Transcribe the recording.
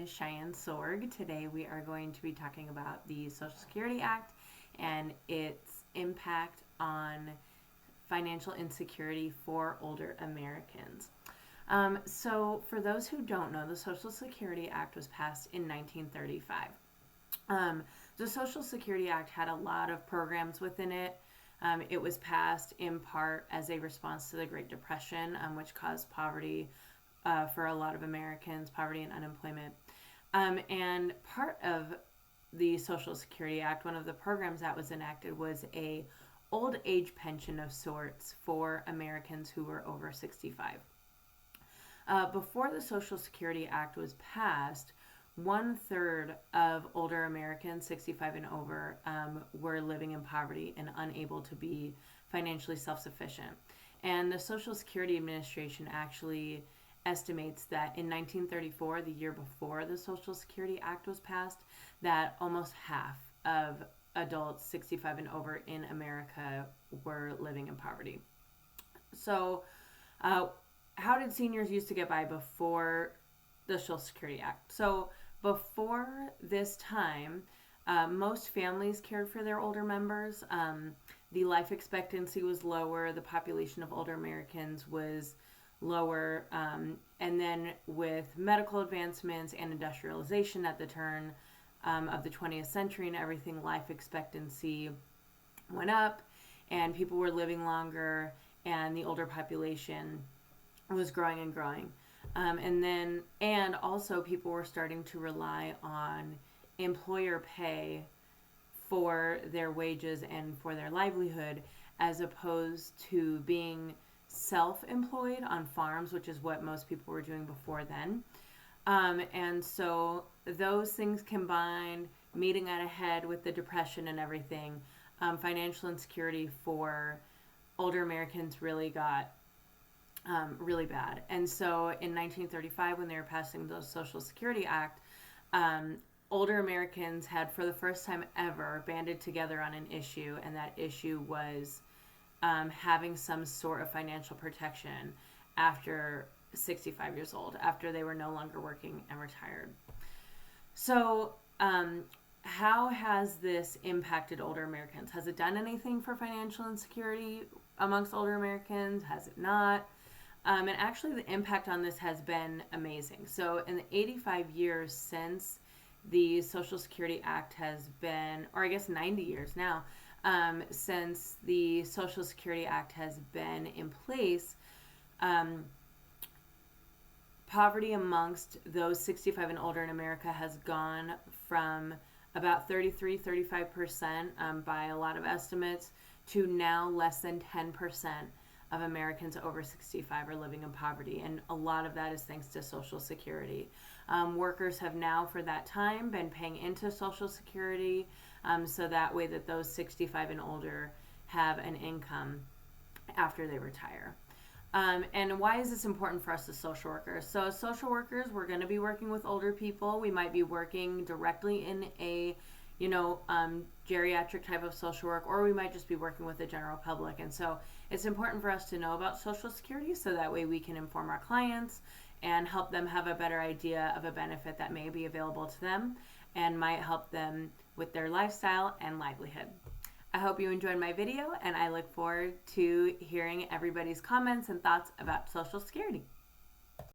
is Cheyenne Sorg. Today we are going to be talking about the Social Security Act and its impact on financial insecurity for older Americans. So for those who don't know, the Social Security Act was passed in 1935. The Social Security Act had a lot of programs within it. It was passed in part as a response to the Great Depression, which caused poverty for a lot of Americans, poverty and unemployment. And part of the Social Security Act, one of the programs that was enacted was a old age pension of sorts for Americans who were over 65. Before the Social Security Act was passed, 1/3 of older Americans 65 and over were living in poverty and unable to be financially self-sufficient. And the Social Security Administration actually estimates that in 1934, the year before the Social Security Act was passed, that almost half of adults 65 and over in America were living in poverty. So, how did seniors used to get by before the Social Security Act? So, before this time, most families cared for their older members. The life expectancy was lower. The population of older Americans was lower. And then with medical advancements and industrialization at the turn of the 20th century and everything, life expectancy went up and people were living longer and the older population was growing and growing. And also people were starting to rely on employer pay for their wages and for their livelihood, as opposed to being self-employed on farms, which is what most people were doing before then. And so those things combined, meeting at a head with the Depression and everything, financial insecurity for older Americans really got really bad. And so in 1935, when they were passing the Social Security Act, older Americans had, for the first time ever, banded together on an issue, and that issue was having some sort of financial protection after 65 years old, after they were no longer working and retired. So, how has this impacted older Americans? Has it done anything for financial insecurity amongst older Americans? Has it not? And actually, the impact on this has been amazing. So, in the 85 years since the Social Security Act has been, or I guess 90 years now, since the Social Security Act has been in place, poverty amongst those 65 and older in America has gone from about 33-35% by a lot of estimates to now less than 10% of Americans over 65 are living in poverty, and a lot of that is thanks to Social Security. Workers have now, for that time, been paying into Social Security, so that way that those 65 and older have an income after they retire. And why is this important for us as social workers? So as social workers, we're going to be working with older people. We might be working directly in a geriatric type of social work, or we might just be working with the general public. And so it's important for us to know about Social Security so that way we can inform our clients and help them have a better idea of a benefit that may be available to them and might help them with their lifestyle and livelihood. I hope you enjoyed my video, and I look forward to hearing everybody's comments and thoughts about Social Security.